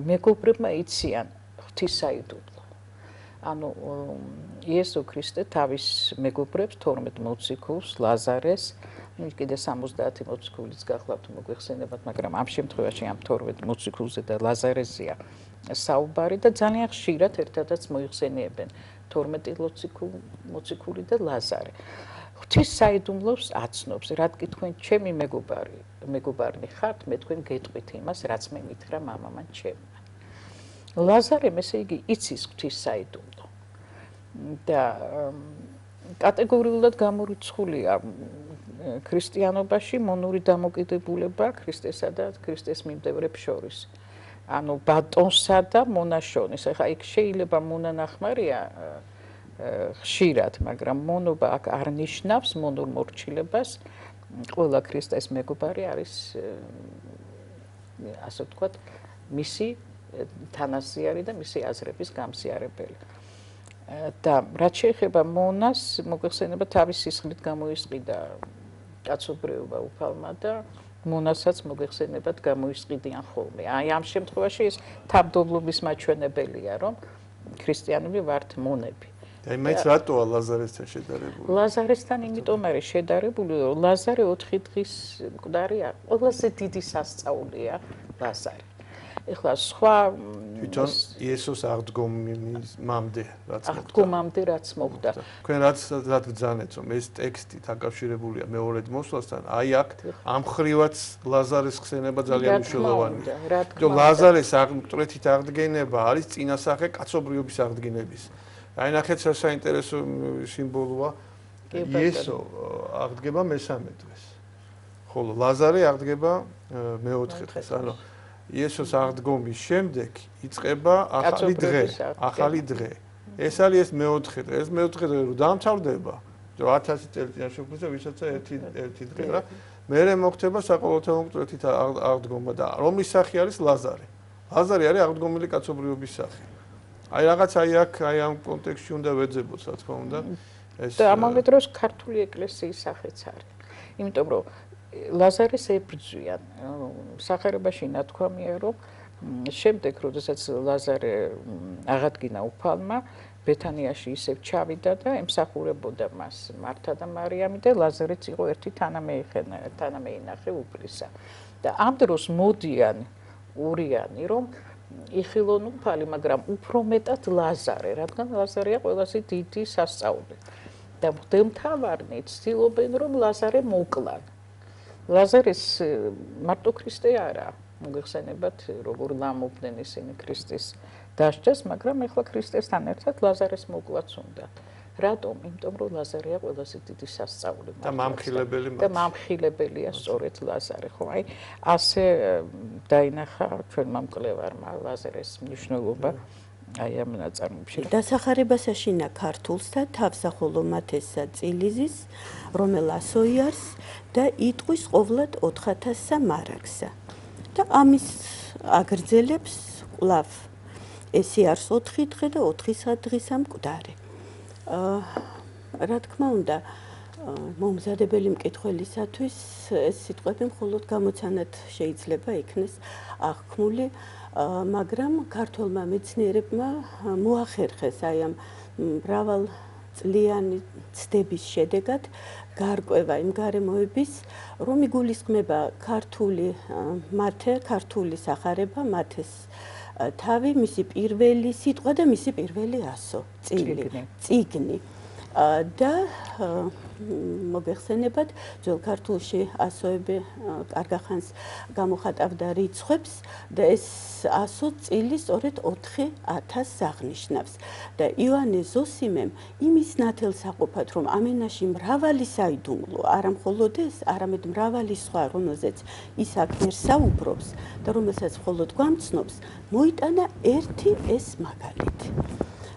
მეგობრებმა იციან ღვთის საიდუმლო. ანუ იესო ქრისტე თავის მეგობრებს 12 მოციქულს ლაზარეს კიდე 70 მოციქულიც გახლავთ მოგვიხსენებათ, მაგრამ ამ შემთხვევაში ამ 12 მოციქულზე და ლაზარეზეა საუბარი და ძალიან ხშირად ერთადაც მოიხსენიებენ 12 მოციქული და ლაზარე. ღვთის საიდუმლოს აცნობს, რადგან თქვენ ჩემი მეგობარნი ხართ, მე თქვენ გეტყვით იმას, რაც მე მითხრა მამამან ჩემმა. ლაზარემ ესე იგი იცის ღვთის საიდუმლო და კატეგორიულად გამორიცხულია ქრისტიანობაში მონური დამოკიდებულება ქრისტესა და ქრისტეს მიმდევრებს შორის. ანუ ბატონსა და მონაშონის. ეხლა იქ შეიძლება მონანახმარია ხშირად, მაგრამ მონობა აქ არ ნიშნავს მონურ მორჩილებას. ყველა ქრისტეს მეგობარი არის ასე ვთქვათ, მისი თანასიარი და მისი აზრების გამსიარებელი. და რაც შეეხება მონას, მოგვიხსენება თავის სისხლით გამოისყიდა კაცობრიობა უფალმა და მონასაც მოგვიხსენებათ გამოისყიდიან ხოლმე. აი ამ შემთხვევაში ეს თავმდაბლობის მაჩვენებელია, რომ ქრისტიანები ვართ მონები. აი მეც რატოა ლაზარესთან შედარებული? ლაზარესთან იმიტომ არის შედარებული, რომ ლაზარე 4 დღის მკვდარია, ყველაზე დიდი სასწაულია ლაზარე. ეხლა სხვა თვითონ იესოს აღდგომამდე რაც მოხდა. აღდგომამდე რაც მოხდა. თქვენ რაც გძანეთ, რომ ეს ტექსტი დაკავშირებულია მეორედ მოსვლასთან, აი აქ ამ ხრივაც ლაზარეს ხსენება ძალიან მნიშვნელოვანია. რომ ლაზარეს მკვეთრით აღდგენება არის წინასახე კაცობრიობის აღდგენების. აი ნახეთ რა საინტერესო სიმბოლოა. იესო აღდგება მესამე დღეს. ხოლო ლაზარე აღდგება მეოთხე დღეს. ანუ იესოს აღდგომის შემდეგ იწყება ახალი დღე. ეს არის ეს მეოთხე დღე. ეს მეოთხე დღე რომ დამთავრდება, რომ 1000 წელიწადში უკვე ვისაც ერთი დღე რა. მერე მოხდება საყოველთაო მკვეთრით აღდგომა და რომლის სახე არის ლაზარე. ლაზარე არის აღდგომილი კაცობრიობის სახე. აი რაღაც აქ ამ კონტექსტში უნდა ვეძებოთ, რა თქმა უნდა. ეს და ამავე დროს ქართული ეკლესიის სახეც არის. იმიტომ რომ ლაზარეს ებრძვიან. სახარებაში ნათქვამია, რომ შემდეგ, როდესაც ლაზარე აღადგინა უფალმა, ბეთანიაში ისევ ჩავიდა და ემსახურებოდა მას მართა და მარიამი და ლაზარეც იყო ერთი თანამეინახე უფლისა. და ამ დროს მოდიან ორიანი, რომ იხილონ უფალი, მაგრამ უფრო მეტად ლაზარე, რადგან ლაზარეა ყველაზე დიდი სასწაული. და მღვდელმთავარნი ცდილობენ, რომ ლაზარე მოკლან. ლაზარეს მარტო ქრისტე არა, მოიხსენებათ, როგორ ლამობდნენ ისინი ქრისტეს დასჯას, მაგრამ ეხლა ქრისტესთან ერთად ლაზარეს მოკლაც უნდა. რატომ? იმიტომ რომ ლაზარეა ყველაზე დიდი სასწაული. და მამხილებელი და მამხილებელია სწორედ ლაზარე, ხო? აი ასე დაინახა ჩვენმა მკვლევარმა ლაზარეს მნიშვნელობა. აი ამ ნაწარმოებში. დასახარებას აშინა ქართულს და თავსახოლო მათესა წილიზის, რომელ ასოიარს და იტყვის ყოვლად 4000-სა მარაგსა. და ამის აგრძელებს კვლავ ესიარს 4 დღე და 4 დღისა მკვდარი. რა თქმა უნდა, მომზადებელი მკითხველისათვის ეს სიტყვები მხოლოდ გამოცანად შეიძლება იქნეს აღქმული, მაგრამ ქართველმა მეცნიერებმა მოახერხეს აი ამ მრავალწლიანი ცდების შედეგად გარკვევა იმ გარემოების, რომ იგულისხმება ქართული სახარება, მათეს თავი, მისი პირველი სიტყვა და მისი პირველი ასო, წიგნი. და მოგეხსენებათ, ძველ ქართულში ასოები კარგახანს გამოხატავდა რიცხვებს და ეს ასო წილი სწორედ 4000 აღნიშნავს. და იოანე ზოსიმემ იმის ნათელსაყოფად, რომ ამ ენაში მრავალი საიდუმლო, არა მხოლოდ ეს, არამედ მრავალი სხვა, რომელზეც ის აქ ვერ საუბრობს და რომელსაც მხოლოდ გვამცნობს, მოიტანა ერთი ეს მაგალითი.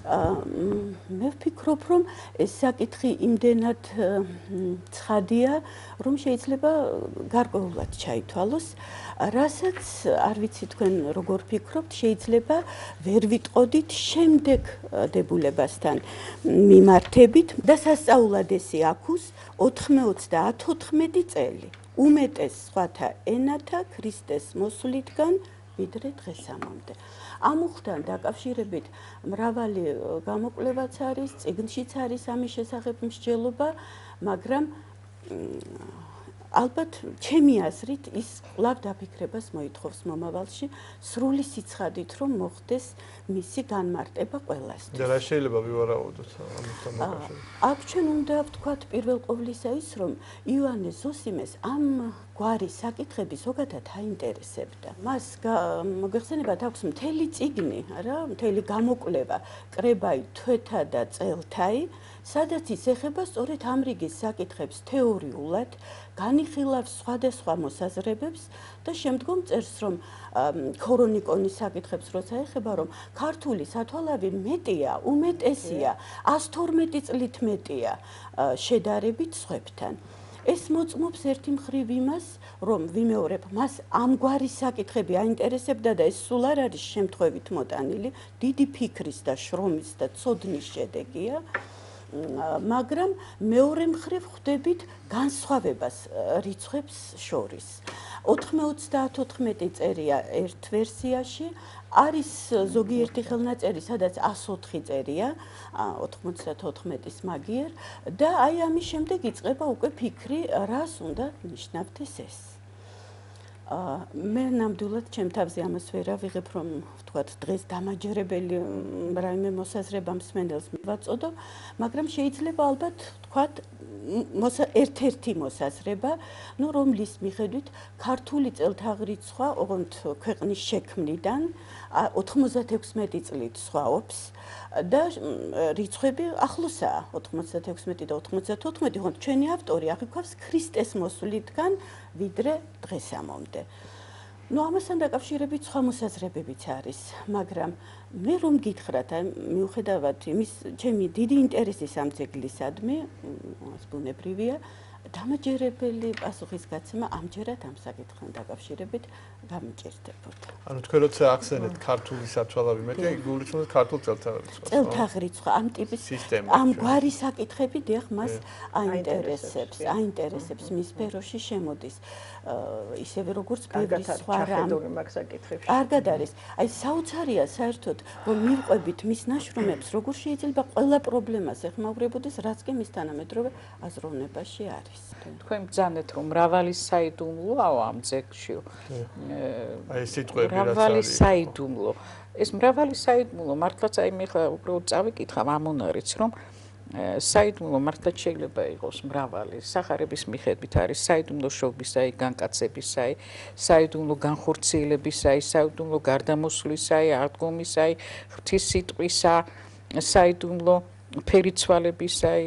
მე ვფიქრობ, რომ ეს საკითხი იმდენად ცხადია, რომ შეიძლება გარკვეულად ჩაითვალოს, რასაც არ ვიცი თქვენ როგორ ფიქრობთ, შეიძლება ვერ ვიტყოდით შემდეგ დებულებასთან მიმართებით და სასწაულად ესი აქუს 90-14 წელი. უმეტეს სხვათა ენათა ქრისტეს მოსვლიდან ვიდრე დღესამომდე. ამ უხდან დაკავშირებით მრავალი გამოკვლევაც არის, წიგნშიც არის ამის შესახებ მსჯელობა, მაგრამ ალბათ ჩემი აზრით ის კვლავ დაფიქრებას მოითხოვს მომავალში, სრული სიცხადით რომ მოხდეს მისი განმარტება ყველასთვის. და რა შეიძლება ვივარაუდოთ ამასთან დაკავშირებით? აქ ჩვენ უნდა ვთქვათ პირველ ყოვლისა ის, რომ იოანე ზოსიმეს ამ გვარი საკითხები ზოგადად აინტერესებდა. მას მოგეხსენებათ აქვს მთელი წიგნი, რა, მთელი გამოკვლევა კრებაი თვეთა და წელთაი, სადაც ის ეხება სწორედ ამ რიგის საკითხებს თეორიულად, განიხილავს სხვადასხვა მოსაზრებებს და შემდგომ წერს, რომ ქორონიკონის საკითხებს როცა ეხება, რომ ქართული სათვალავი მეტია, უმეტესია, 112 წლით მეტია შედარებით სხვებთან. ეს მოწმობს ერთი მხრივ იმას, რომ ვიმეორებ, მას ამგვარი საკითხები აინტერესებდა და ეს სულ არ არის შემთხვევით მოტანილი, დიდი ფიქრის და შრომის და ცოდნის შედეგია. მაგრამ მეორე მხრივ ხვდებით განსხვავებას რიცხვებს შორის. 430-14 წერია ერთ ვერსიაში, არის ზოგიერთი ხელნაწერი, სადაც 104 წერია, 94-ის მაგიერ და აი ამის შემდეგ იწყება უკვე ფიქრი, რას უნდა ნიშნავდეს ეს. მე ნამდვილად ჩემ თავზე ამას ვერ ავიღებ, რომ ვთქვათ, დღეს დამაჯერებელი რაიმე მოსაზრება მსმენელს მივაწოდო, მაგრამ შეიძლება ალბათ ვთქვათ, ერთ-ერთი მოსაზრება, რომლის მიხედვით ქართული წელთაღრიცხვა, ოღონდ ქვეყნის შექმნიდან 96 წლით სხვაობს და რიცხვები ახლოსაა, 96 და 94, ოღონდ ჩვენი ავტორი აღიქვავს ქრისტეს მოსვლიდან ვიდრე დღესამომდე. ამასთან დაკავშირებით სხვა მოსაზრებებიც არის, მაგრამ მე რომ გითხრათ, მიუხედავად იმის, ჩემი დიდი ინტერესის ამ ძეგლისადმი, ბუნებრივია, დამაჯერებელი პასუხისგაცემა ამჯერად ამ საკითხთან დაკავშირებით გამიჭირდებოდა. ანუ თქვენ როცა ახსენეთ ქართული სათვალავი მეტია, გულისხმობთ ქართულ წელთაღრიცხვას. წელთაღრიცხვა ამ ტიპის ამ გვარი საკითხები დიახ მას აინტერესებს მის სფეროში შემოდის. ისევე როგორც ბევრი სხვა რამ. კარგად არის. აი საოცარია საერთოდ რომ მივყვებით მის ნაშრომებს, როგორ შეიძლება ყველა პრობლემას ეხმაურებოდეს, რაც კი მის თანამედროვე აზროვნებაში არის. თქვენ ბრძანეთ რომ მრავალი საიდუმლოა ამ ძეგლში. აი ეს სიტყვები რაც არის. მრავალი საიდუმლო. ეს მრავალი საიდუმლო მართლაც აი მე ხა უბრალოდ წავიკითხავ ამონარიც რომ საიდუმლო მართლაც შეიძლება იყოს მრავალი. სახარების მიხედვით არის საიდუმლო შობისაი, განკაცებისაი, საიდუმლო განხორციელებისაი, საიდუმლო გარდამოსვლისაი, აღდგომისაი, ღვთის სიტყვისა, საიდუმლო ფერიცვალებისაი,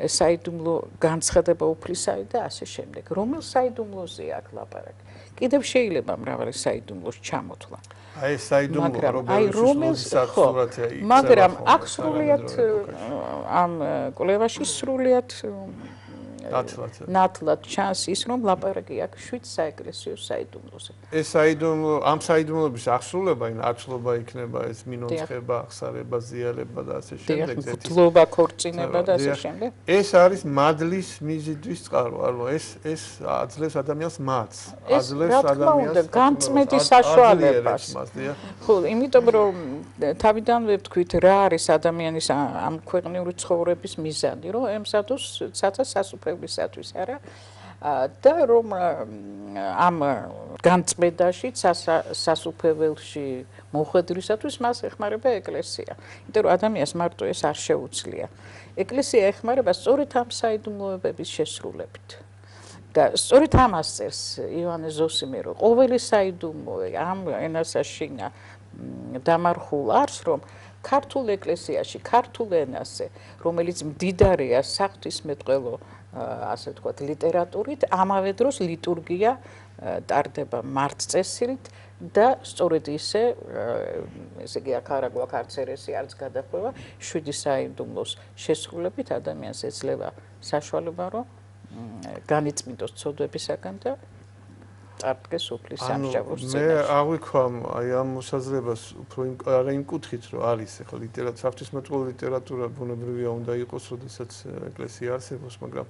საიდუმლო განცხადება უფლისაი და ასე შემდეგ. რომელ საიდუმლოზეა აქ ლაპარაკი? კიდევ შეიძლება მრავალი საიდუმლოს ჩამოთვლა. აი საიდუმლო რომლის სურათია იქ. მაგრამ აქ სრულიად ამ კვლევაში სრულიად ნათლად ჩანს ის რომ ლაპარაკი აქ 7 საეკლესიო საიდუმლოზე. ეს საიდუმლო ამ საიდუმლოების აღსრულება, აცლობა იქნება ეს მინონცხება, აღსარება, ზიალება და ასე შემდეგ. ფლობა, ქორწინება და ასე შემდეგ. ეს არის მადლის მიზიდვის წყარო, ანუ ეს აძლევს ადამიანს მადლს, აძლევს ადამიანს განწმენდი საშუალებას. ხო, იმიტომ რომ თავიდანვე ვთქვით რა არის ადამიანის ამ ქვეყნიური ცხოვრების მიზანი, რომ ემსადოს საცა სასუფევლისათვის, არა? და რომ ამ განწმენდაში სასუფეველში მოხვედრისათვის მას ეხმარება ეკლესია. იმიტომ რომ ადამიანს მარტო ეს არ შეუძლია. ეკლესია ეხმარება სწორედ ამ საიდუმლოებების შესრულებით. და სწორედ ამას წერს იოანე ზოსიმე, რომ ყოველი საიდუმლო ამ ენას აშინა დამარხულ არს, რომ ქართულ ეკლესიაში, ქართულ ენაზე, რომელიც მდიდარია საღვთისმეტყველო ასე ვთქვათ, ლიტერატურით, ამავე დროს ლიტურგია ტარდება მართწესილით და სწორედ ისე იგი აქ არ აგვაქვს არც ერესი, არც გადახვევა, 7 საიდუმლოს შესრულებით ადამიანს ეძლევა საშუალება, რომ განიწმინდოს ცოდვებისაგან და წარდგეს უფლის სამსჯავროს წინაშე. მე აღვიქვამ აი ამ მოსაზრებას უფრო იმ კუთხით, რომ არის ახლა საღვთისმეტყველო ლიტერატურა ბუნებრივია უნდა იყოს, როდესაც ეკლესია არსებობს, მაგრამ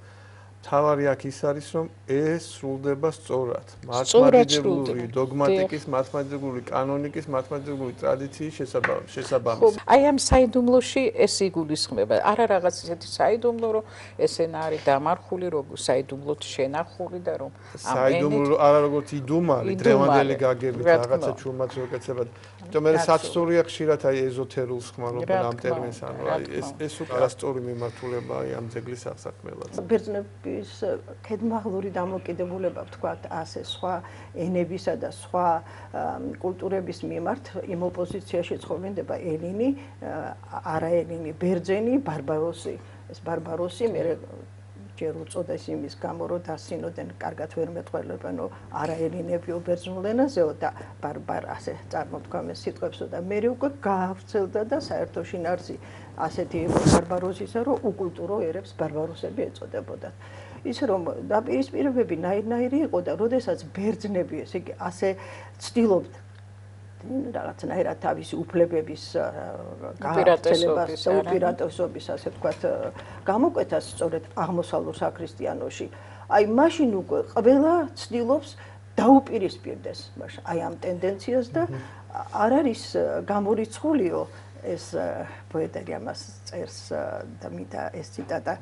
თავარი აქ ის არის, რომ ეს სრულდება სწორად. მართლმადიდებლური დოგმატიკის, მართლმადიდებლური კანონიკის, მართლმადიდებლური ტრადიციის შესაბამისად. აი ამ საიდუმლოში ეს იგულისხმება. არა რაღაც ისეთი საიდუმლო, რომ ესენა არის დამარხული, როგორ საიდუმლოდ შენახული და რომ საიდუმლო არა როგორც იდუმალი, დრევანდელი გაგებით რაღაცა ჩუმად როკეცებად. თუმცა მე საცდურია ხშირად აი ეზოთერულს ხმარობენ ამ ტერმინს, ანუ აი ეს უკვე არასწორი მიმართულება აი ამ ძეგლის აღსაქმელად. ბერძნების ქედმაღლური დამოკიდებულება ვთქვათ ასე სხვა ენებისა და სხვა კულტურების მიმართ იმ ოპოზიციაში ცხოვრდება ელინი, არაელინი, ბერძენი, ბარბაროსი. ეს ბარბაროსი მე ჯერ უწოდეს იმის გამო რომ დასინოდნენ, კარგად ვერ მეტყველებენო არაელინებიო ბერძნულ ენაზეო და ბარბარ ასე წარმოთქვამენ სიტყვებსო და მე უკვე გაავრცელდა და საერთო შინაარსი ასეთი ბარბაროსისა, რომ უკულტურო ერებს ბარბაროსები ეწოდებოდათ. ისე რომ დაპირისპირებები ნაირ-ნაირი იყო და როდესაც ბერძნები ესე იგი ასე ცდილობდნენ რაღაცნაირად თავისი უფლებების გაავრცელებას და უპირატესობის ასე ვთქვათ გამოკვეთას სწორედ აღმოსავლურ საქრისტიანოში. აი მაშინ უკვე ყველა ცდილობს დაუპირისპირდეს აი ამ ტენდენციას და არ არის გამორიცხულიო ეს პოეტერი ამას წერს და მინდა ეს ციტატა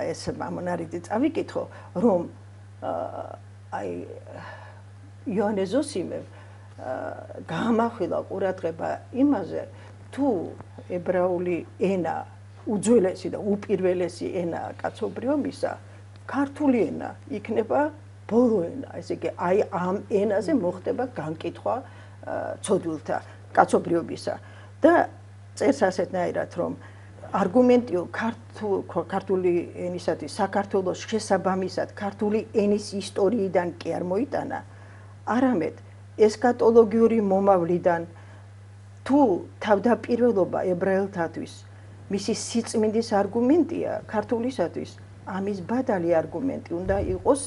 ეს მამონარიდი წავიკითხო რომ აი იოანე ზოსიმემ გაამახვილა ყურადღება იმაზე თუ ებრაული ენა უძველესი და უპირველესი ენა კაცობრიობისა ქართული ენა იქნება ბოლო ენა ესე იგი აი ამ ენაზე მოხდება განკითხვა ცოდვილთა კაცობრიობისა და წერს ასეთნაირად რომ არგუმენტიო ქართული ენისათვის საქართველოს შესაბამისად ქართული ენის ისტორიიდან კი არ მოიტანა არამედ ესქატოლოგიური მომავლიდან თუ თავდაპირველობა ებრაელთათვის მისი სიწმინდის არგუმენტია ქართულისათვის ამის ბადალი არგუმენტი უნდა იყოს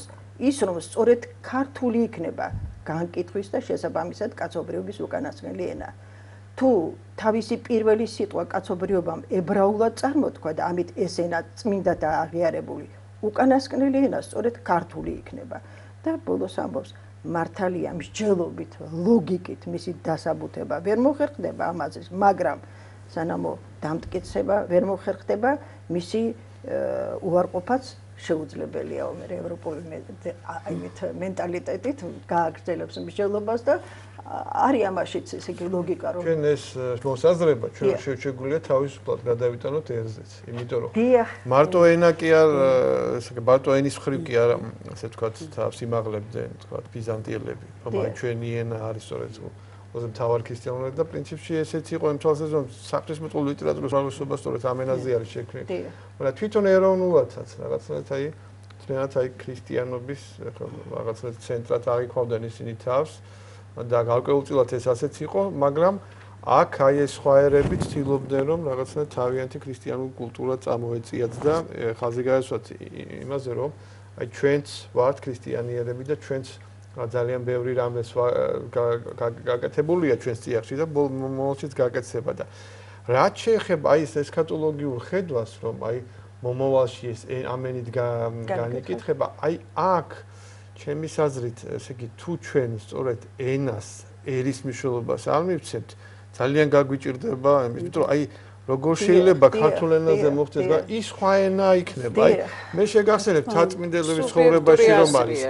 ის რომ სწორედ ქართული იქნება განკითხვის და შესაბამისად კაცობრიობის უკანასკნელი ენა თუ თავისი პირველი სიტყვა კაცობრიობამ ებრაულად წარმოთქვა და ამით ეს ენა წმინდა და აღიარებული უკანასკნელი ენა სწორედ ქართული იქნება და ბოლოს ამბობს მართალია მსჯელობით ლოგიკით მისი დასაბუთება ვერ მოხერხდება ამაზე მაგრამ სანამო დამტკიცება ვერ მოხერხდება მისი უარყოფაც შეუძლებელია მე ევროპული მენტალიტეტით გააგრძელებს მსჯელობას და არის ამაშიც ესე იგი ლოგიკა რომ ჩვენ ეს მოსაზრება ჩვენ შეგვიძლია თავისუფლად გადავიტანოთ ერზეც იმიტომ რომ მარტო ენა კი არ ესე იგი მარტო ენის მხრივ კი არა ასე ვთქვათ თავს იმაღლებდნენ ვთქვათ ბიზანტიელები რომ აი ჩვენი ენა არის სწორედ ოზე მთავარ ქრისტიანულად და პრინციპში ესეც იყო იმ თვალსაზრისით რომ საქმისმეტყველო ლიტერატურის უმრავლესობა სწორედ ამ ენაზე არის შექმნილი მაგრამ თვითონ ეროვნულადაც რაღაცნაირად აი ძნელად აი ქრისტიანობის რაღაცნაირად ცენტრად აღიქვამდნენ ისინი თავს და გარკვეულწილად ეს ასეც იყო მაგრამ აქ აი ეს სხვა ერები ცდილობდნენ რომ რაღაცნაირად თავიანთი ქრისტიანული კულტურა წამოეწიათ და ხაზი გაესვათ იმაზე რომ აი ჩვენც ვართ ქრისტიანიერები და ჩვენც ძალიან ბევრი რამე გაკეთებულია ჩვენს წიაღში და მომავალშიც გაკეთდება და რაც შეეხება აი ეს ესქატოლოგიურ ხედვას რომ აი მომავალში ეს ამენით განიკითხება აი აქ ჩემის აზრით ესე იგი თუ ჩვენ სწორედ ენას ერის მნიშვნელობას არ მივცემთ ძალიან გაგვიჭირდება იმიტომ რომ აი როგორ შეიძლება ქართულ ენაზე მოხდეს და ის სხვა ენა იქნება აი მე შეგახსენებ თაწმინდელების ცხოვრებაში რომ არის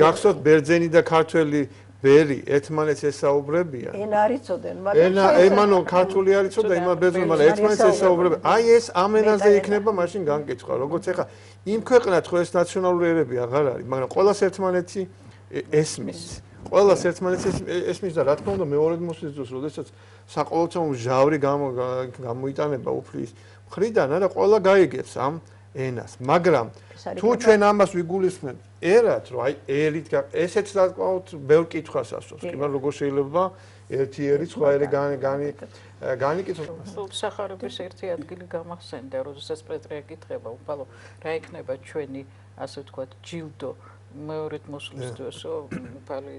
გახსოვთ ბერძენი და ქართველი ვერი ერთმანეთს ესაუბრებიან ენა არიცოდნენ მაგრამ ემანო ქართული არიცოდა იმა ბერძნული მაგრამ ერთმანეთს ესაუბრებიან აი ეს ამ ენაზე იქნება მაშინ განკითხვა როგორც ეხა იმ ქვეყნად ხო ეს ნაციონალური ერები აღარ არის მაგრამ ყოველას ერთმანეთი ესმის ყველას ერთმანეთს ესმის და რა თქმა უნდა მეორე მოსვლის დროს როდესაც საყოველთაო ჟავრი გამოიტანება უფლის მხრიდან არა ყველა გაიგებს ამ ენას მაგრამ თუ ჩვენ ამას ვიგულისხმებთ ერად რომ აი ერით ესეც საკმაოდ ბევრ კითხვას ასვავს კი მაგრამ როგორ შეიძლება ერთი ერი სხვა ერი განიკითხოს სახარების ერთი ადგილი გამახსენდა როდესაც პეტრე ეკითხება უფალო რა იქნება ჩვენი ასე ვთქვათ ჯილდო მეორედ მოსვლის დროსო უფალი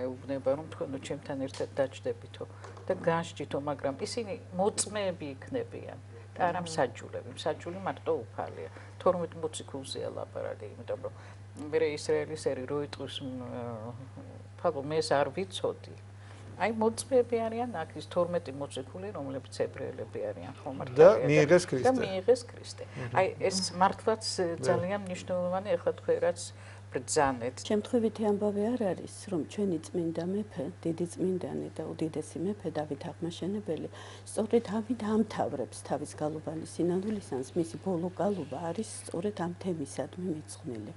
ეუბნება რომ თქვენ ჩემთან ერთად დაჭდებითო და განსჯითო მაგრამ ისინი მოწმეები იქნებიან და არა მსაჯულები. მსაჯული მარტო უფალია. 12 მოციქულზეა ლაპარაკი, იმიტომ რომ მე ისრაელის ერი რო იტყვის ფაბო მე არ ვიცოდი. აი მოწმეები არიან აქ ის 12 მოციქული, რომლებიც ებრაელები არიან ხომ და მიიღეს ქრისტე. და მიიღეს ქრისტე. აი ეს მართლაც ძალიან მნიშვნელოვანი ახლა თქვენ რაც ბრძანეთ. შემთხვევითი ამბავი არ არის, რომ ჩვენი წმინდა მეფე, დიდი წმინდანი და უდიდესი მეფე დავით აღმაშენებელი, სწორედ ამით ამთავრებს თავის გალუბანის სინამდვილისას, მისი ბოლო გალუბა არის სწორედ ამ თემისადმი მიძღვნილი.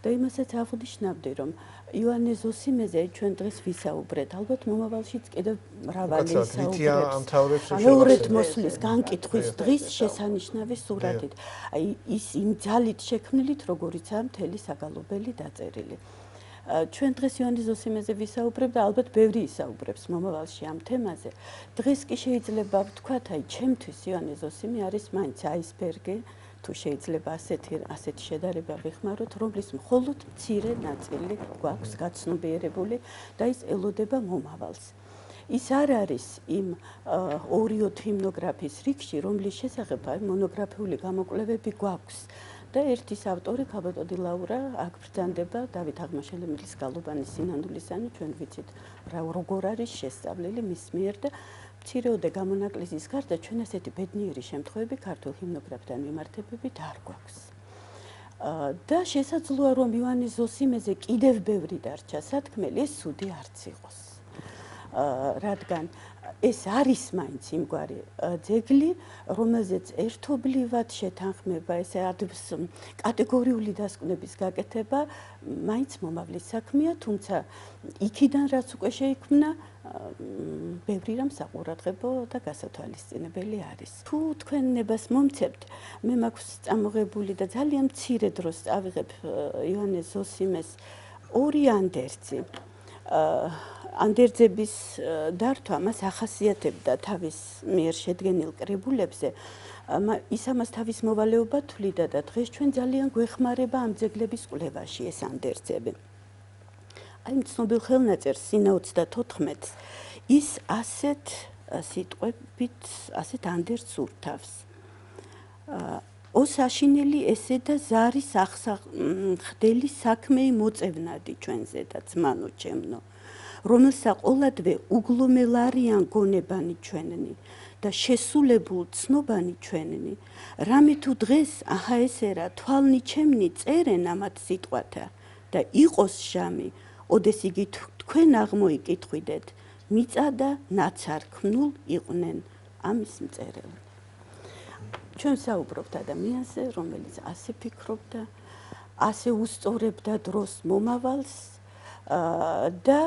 და იმასაც აღნიშნავდი, რომ იოანე ზოსიმეზე ჩვენ დღეს ვისაუბრეთ, ალბათ მომავალშიც კიდევ მრავალი ისაუბრებს. მეორედ მოსვლის განკითხვის დღის შესანიშნავი სურათით. აი ის იმ ძალით შექმნილით, როგორიცაა მთელი საგალობელი დაწერილი. ჩვენ დღეს იოანე ზოსიმეზე ვისაუბრებთ და ალბათ ბევრი ისაუბრებს მომავალში ამ თემაზე. დღეს კი შეიძლება ვთქვათ, აი ჩემთვის იოანე ზოსიმე არის მაინც აისბერგი. თუ შეიძლება ასეთი შედარება ვიხმაროთ, რომლის მხოლოდ მცირე ნაწილი გვაქვს გაცნობიერებული და ის ელოდება მომავალს. ის არ არის იმ 2-3 ჰიმნოგრაფის რიგში, რომლის შესახებ მონოგრაფიული გამოკვლევები გვაქვს. და ერთის ავტორი ქალბატონი ლაურა აქ ბრძანდება დავით აღმაშენებლის გალუბანის სინამდვილისანი, ჩვენ ვიცით როგორ არის შესწავლილი მის მიერ და მცირეოდე გამონაკლისის გარდა ჩვენ ასეთი ბედნიერი შემთხვევები ქართულ ჰიმნოგრაფთან მიმართებებით არ გვაქვს. და შესაძლოა რომ იოანე ზოსიმეზე კიდევ ბევრი დარჩა სათქმელი, ეს ცუდი არც იყოს. რადგან ეს არის მაინც იმგვარი ძეგლი, რომელზეც ერთობლივად შეთანხმება, ესე კატეგორიული დასკვნების გაკეთება მაინც მომავლის საქმეა, თუმცა იქიდან რაც უკვე შეიქმნა ბევრი რამ საყურადღებო და გასათვალისწინებელი არის. თუ თქვენ ნებას მომცემთ, მე მაქვს წამოღებული და ძალიან მცირე დროს წავიღებ იოანე ზოსიმეს 2 ანდერძი. ანდერძების დართვა მას ახასიათებდა თავის მიერ შედგენილ კრებულებზე. ის ამას თავის მოვალეობა თვლიდა და დღეს ჩვენ ძალიან გვეხმარება ამ ძეგლების კვლევაში ეს ანდერძები. აი ცნობილ ხელნაწერს სინა 34-ს ის ასეთ სიტყვებით, ასეთ ანდერძს ურთავს. ოსაშინელი ესე და ზარის ხდელი საქმეი მოწევნადი ჩვენზე და ძმანო ჩემნო, რომელსა ყოლადვე უგლომელარიან გონებანი ჩვენნი და შესულებულ ცნობანი ჩვენნი, რამე თუ დღეს აჰა ესერა თვალნი ჩემნი წერენ ამათ სიტყვათა და იყოს ჟამი, ოდეს იგი თქვენ აღმოიკითხვიდეთ, მიწა და ნაცარ ქმნულ იყვნენ ამის მწერელნი. ჩვენ საუბრობთ ადამიანზე, რომელიც ასე ფიქრობდა, ასე უსწორებდა დროს მომავალს და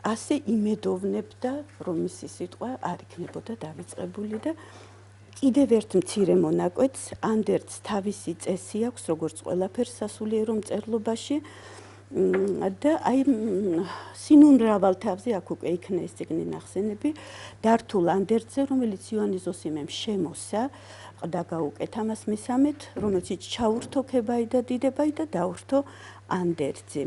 ასე იმედოვნებდა, რომ მისი სიტყვა არ იქნებოდა დავიწყებული და კიდევ ერთ მცირე მონაკვეთს ანდერძს თავისი წესი აქვს, როგორც ყველაფერს სასულიერო მწერლობაში და აი სინუნრავალ თავზე აქ უკვე იქნა ეს წიგნი ნახსენები დართულ ანდერძზე, რომელიც იოანე ზოსიმემ შემოსა და გაუკეთა მას მესამედ, რომელშიც ჩაურთო ქებაი და დიდებაი და დაურთო ანდერძი.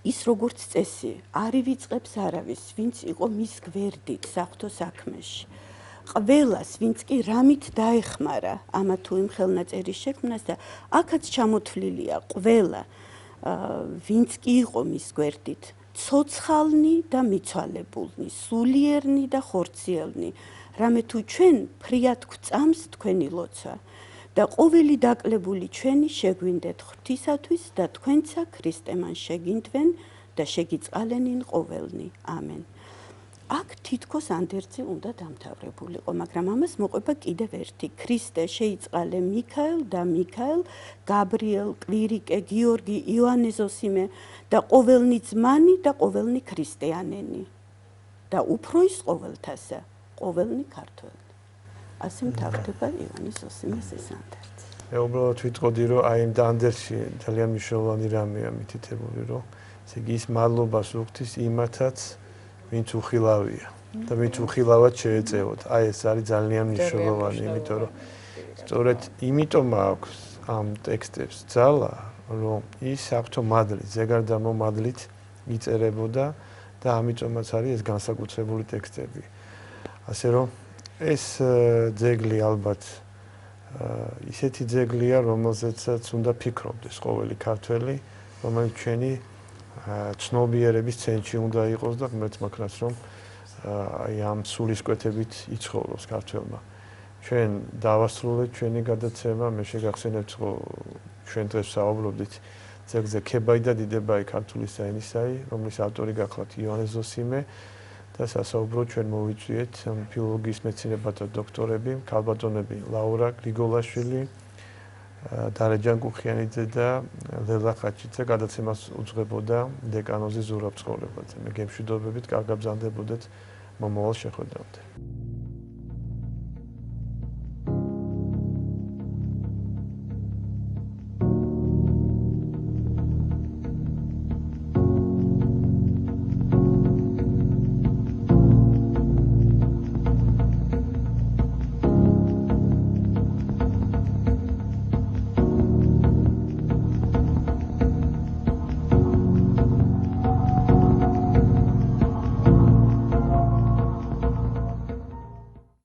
ის როგორც წესი არ ივიწყებს არავის, ვინც იყო მის გვერდით საღვთო საქმეში. ყველას, ვინც კი რამით დაეხმარა ამა თუ იმ ხელნაწერის შექმნას და აქაც ჩამოთვლილია ყველა, ვინც კი იყო მის გვერდით, ცოცხალნი და მიცვალებულნი, სულიერნი და ხორციელნი, რამე თუ ჩვენ ფრიად გვწამს თქვენი ლოცვა და ყოველი დაკლებული ჩვენი შეგვინდეთ ღვთისათვის და თქვენცა ქრისტემან შეგინდვენ და შეგიწყალენინ ყოველნი. ამენ. აქ თითქოს ანდერძი უნდა დამთავრებულიყო, მაგრამ ამას მოყვება კიდევ ერთი. ქრისტე შეიწყალე მიქაელ და მიქაელ, გაბრიელ, კვირიკე, გიორგი, იოანე ზოსიმე და ყოველნი ძმანი და ყოველნი ქრისტიანენი და უფრო ის ყოველთასა, ყოველნი ქართველი. ასე მთავრდება იოანე ზოსიმეს ეს ანდერძი. მე უბრალოდ ვიტყოდი, რომ აი იმ ანდერძში ძალიან მნიშვნელოვანი რამეა მითითებული, რომ ესე იგი ის მადლობას უხდის იმათაც, ვინც უხილავია და ვინც უხილავად შეეწევოთ. აი ეს არის ძალიან მნიშვნელოვანი, იმიტომ რომ სწორედ იმიტომ აქვს ამ ტექსტებს ძალა, რომ ის საღვთო მადლით, ზეგარდამო მადლით იწერებოდა და ამიტომაც არის ეს განსაკუთრებული ტექსტები. ასე რომ ეს ძეგლი ალბათ ისეთი ძეგლია, რომელზეცაც უნდა ფიქრობდეს ყოველი ქართველი, რომელიც ჩვენი ცნობიერების ცენტრი უნდა იყოს და ღმერთს მაქნას, რომ აი ამ სულისკვეთებით იცხოვროს ქართველმა. ჩვენ დავასრულეთ ჩვენი გადაცემა, მე შეგახსენებთ, რომ ჩვენ დღეს საუბრობდით ძეგლზე ქებაი და დიდებაი ქართული საენისაი, რომლის ავტორი გახლავთ ივანე ზოსიმე და სასაუბრო ჩვენ მოვიწვიეთ ფილოლოგიის მეცნიერებათა დოქტორები, ქალბატონები ლაურა გრიგოლაშვილი, დარეჯან კუხიანიძე და ლელა ხაჩიძე. გადაცემას უძღვებოდა დეკანოზი ზურაბ ცხოვრებაძე. მე გემშვიდობებით, კარგად ბრძანდებოდეთ მომავალ შეხვედრამდე.